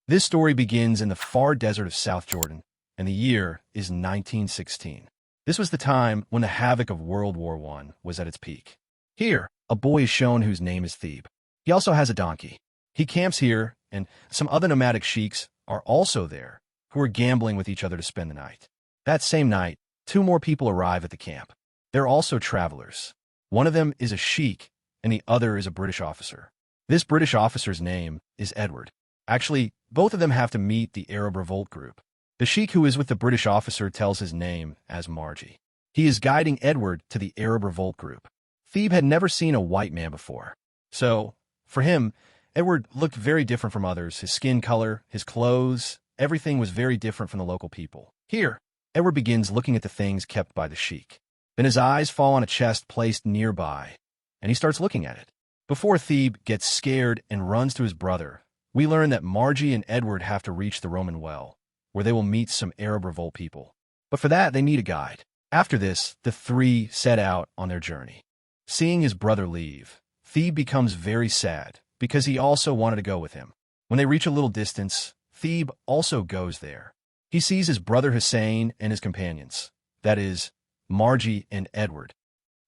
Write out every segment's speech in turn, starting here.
This story begins in the far desert of South Jordan, and the year is 1916. This was the time when the havoc of World War I was at its peak. Here, a boy is shown whose name is Theeb. He also has a donkey. He camps here, and some other nomadic sheiks are also there, who are gambling with each other to spend the night. That same night, two more people arrive at the camp. They're also travelers. One of them is a sheik, and the other is a British officer. This British officer's name is Edward. Actually, both of them have to meet the Arab revolt group. The sheik who is with the British officer tells his name as Margie. He is guiding Edward to the Arab revolt group. Theeb had never seen a white man before. So, for him, Edward looked very different from others. His skin color, his clothes, everything was very different from the local people. Here, Edward begins looking at the things kept by the sheik. Then his eyes fall on a chest placed nearby, and he starts looking at it. Before Theeb gets scared and runs to his brother, we learn that Margie and Edward have to reach the Roman well, where they will meet some Arab revolt people. But for that, they need a guide. After this, the three set out on their journey. Seeing his brother leave, Theeb becomes very sad because he also wanted to go with him. When they reach a little distance, Theeb also goes there. He sees his brother Hussein and his companions, that is, Margie and Edward.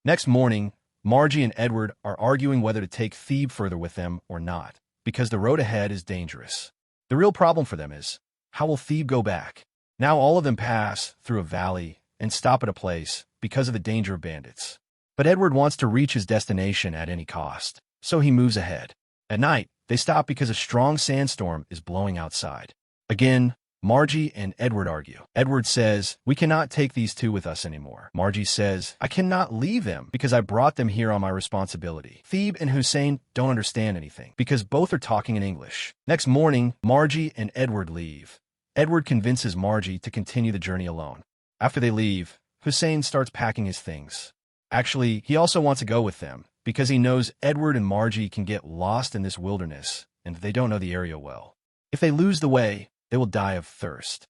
Next morning, Margie and Edward are arguing whether to take Theeb further with them or not, because the road ahead is dangerous. The real problem for them is, how will Theeb go back? Now all of them pass through a valley and stop at a place because of the danger of bandits. But Edward wants to reach his destination at any cost, so he moves ahead. At night, they stop because a strong sandstorm is blowing outside. Again, Margie and Edward argue. Edward says, "We cannot take these two with us anymore." Margie says, "I cannot leave them because I brought them here on my responsibility." Theeb and Hussein don't understand anything because both are talking in English. Next morning, Margie and Edward leave. Edward convinces Margie to continue the journey alone. After they leave, Hussein starts packing his things. Actually, he also wants to go with them because he knows Edward and Margie can get lost in this wilderness and they don't know the area well. If they lose the way, they will die of thirst.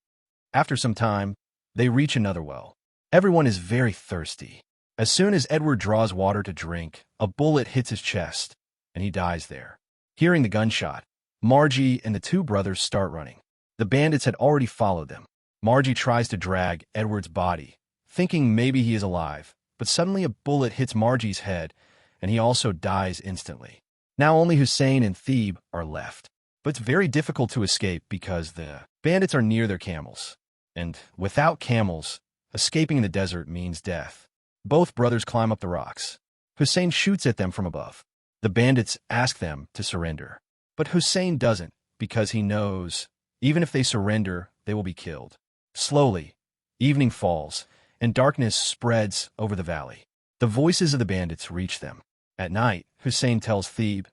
After some time, they reach another well. Everyone is very thirsty. As soon as Edward draws water to drink, a bullet hits his chest, and he dies there. Hearing the gunshot, Margie and the two brothers start running. The bandits had already followed them. Margie tries to drag Edward's body, thinking maybe he is alive, but suddenly a bullet hits Margie's head, and he also dies instantly. Now only Hussein and Theeb are left. But it's very difficult to escape because the bandits are near their camels. And without camels, escaping in the desert means death. Both brothers climb up the rocks. Hussein shoots at them from above. The bandits ask them to surrender. But Hussein doesn't because he knows even if they surrender, they will be killed. Slowly, evening falls, and darkness spreads over the valley. The voices of the bandits reach them. At night, Hussein tells Theeb,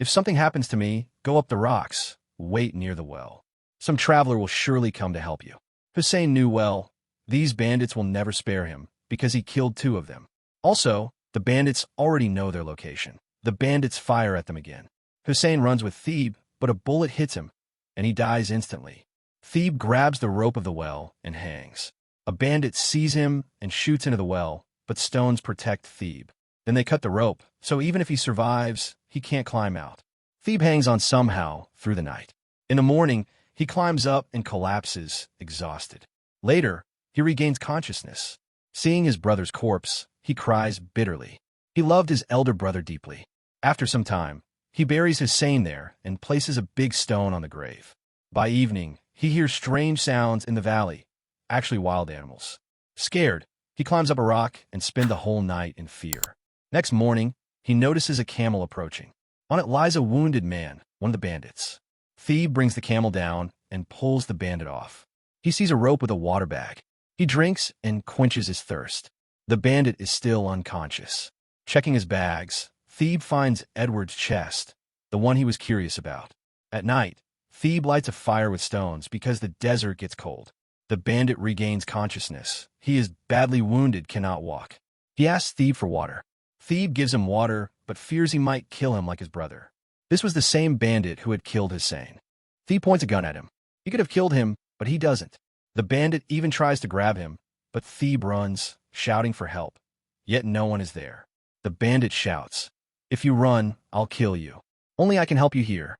"If something happens to me, go up the rocks, wait near the well. Some traveler will surely come to help you." Hussein knew well, these bandits will never spare him because he killed two of them. Also, the bandits already know their location. The bandits fire at them again. Hussein runs with Theeb, but a bullet hits him, and he dies instantly. Theeb grabs the rope of the well and hangs. A bandit sees him and shoots into the well, but stones protect Theeb. Then they cut the rope, so even if he survives, he can't climb out. Theeb hangs on somehow through the night. In the morning, he climbs up and collapses, exhausted. Later, he regains consciousness. Seeing his brother's corpse, he cries bitterly. He loved his elder brother deeply. After some time, he buries Hussein there and places a big stone on the grave. By evening, he hears strange sounds in the valley, actually wild animals. Scared, he climbs up a rock and spends the whole night in fear. Next morning, he notices a camel approaching. On it lies a wounded man, one of the bandits. Theeb brings the camel down and pulls the bandit off. He sees a rope with a water bag. He drinks and quenches his thirst. The bandit is still unconscious. Checking his bags, Theeb finds Edward's chest, the one he was curious about. At night, Theeb lights a fire with stones because the desert gets cold. The bandit regains consciousness. He is badly wounded, cannot walk. He asks Theeb for water. Theeb gives him water, but fears he might kill him like his brother. This was the same bandit who had killed Hussein. Theeb points a gun at him. He could have killed him, but he doesn't. The bandit even tries to grab him, but Theeb runs, shouting for help. Yet no one is there. The bandit shouts, "If you run, I'll kill you. Only I can help you here."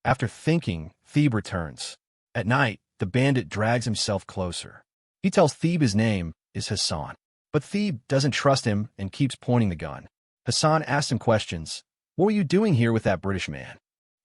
After thinking, Theeb returns. At night, the bandit drags himself closer. He tells Theeb his name is Hassan. But Theeb doesn't trust him and keeps pointing the gun. Hassan asks him questions. What were you doing here with that British man?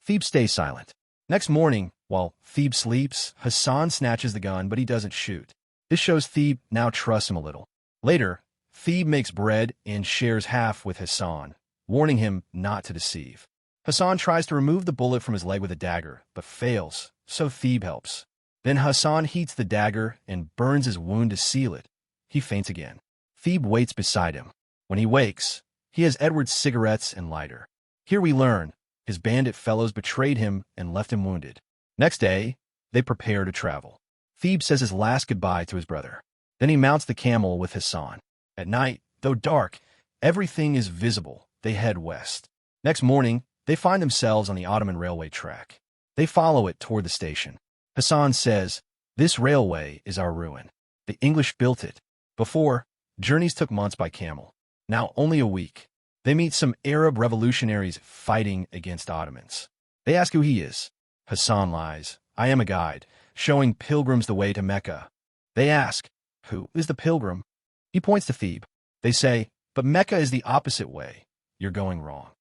Theeb stays silent. Next morning, while Theeb sleeps, Hassan snatches the gun, but he doesn't shoot. This shows Theeb now trusts him a little. Later, Theeb makes bread and shares half with Hassan, warning him not to deceive. Hassan tries to remove the bullet from his leg with a dagger, but fails, so Theeb helps. Then Hassan heats the dagger and burns his wound to seal it. He faints again. Theeb waits beside him. When he wakes, he has Edward's cigarettes and lighter. Here we learn his bandit fellows betrayed him and left him wounded. Next day, they prepare to travel. Theeb says his last goodbye to his brother. Then he mounts the camel with Hassan. At night, though dark, everything is visible. They head west. Next morning, they find themselves on the Ottoman railway track. They follow it toward the station. Hassan says, "This railway is our ruin. The English built it. Before, journeys took months by camel. Now only a week." They meet some Arab revolutionaries fighting against Ottomans. They ask who he is. Hassan lies. "I am a guide, showing pilgrims the way to Mecca." They ask, "Who is the pilgrim?" He points to Theeb. They say, "But Mecca is the opposite way. You're going wrong."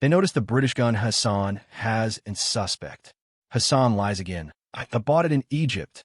They notice the British gun Hassan has and suspect. Hassan lies again. "I bought it in Egypt."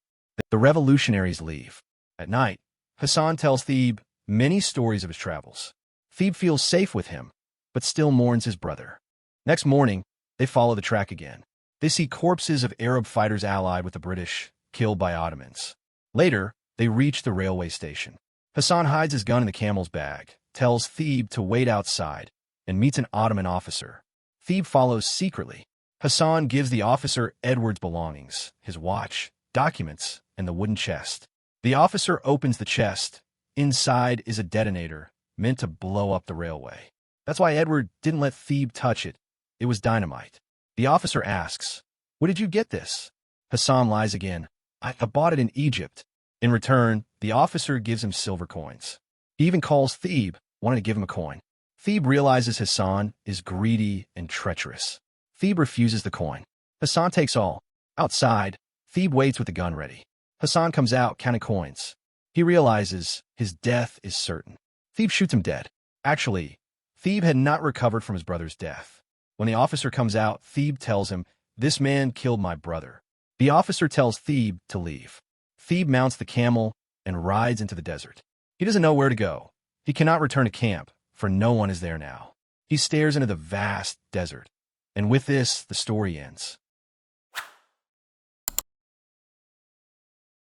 The revolutionaries leave. At night, Hassan tells Theeb many stories of his travels. Theeb feels safe with him, but still mourns his brother. Next morning, they follow the track again. They see corpses of Arab fighters allied with the British, killed by Ottomans. Later, they reach the railway station. Hassan hides his gun in the camel's bag, tells Theeb to wait outside, and meets an Ottoman officer. Theeb follows secretly. Hassan gives the officer Edward's belongings, his watch, documents, and the wooden chest. The officer opens the chest. Inside is a detonator, meant to blow up the railway. That's why Edward didn't let Theeb touch it. It was dynamite. The officer asks, "Where did you get this?" Hassan lies again. "I bought it in Egypt." In return, the officer gives him silver coins. He even calls Theeb, wanting to give him a coin. Theeb realizes Hassan is greedy and treacherous. Theeb refuses the coin. Hassan takes all. Outside, Theeb waits with the gun ready. Hassan comes out, counting coins. He realizes his death is certain. Theeb shoots him dead. Actually, Theeb had not recovered from his brother's death. When the officer comes out, Theeb tells him, "This man killed my brother." The officer tells Theeb to leave. Theeb mounts the camel and rides into the desert. He doesn't know where to go. He cannot return to camp, for no one is there now. He stares into the vast desert. And with this, the story ends.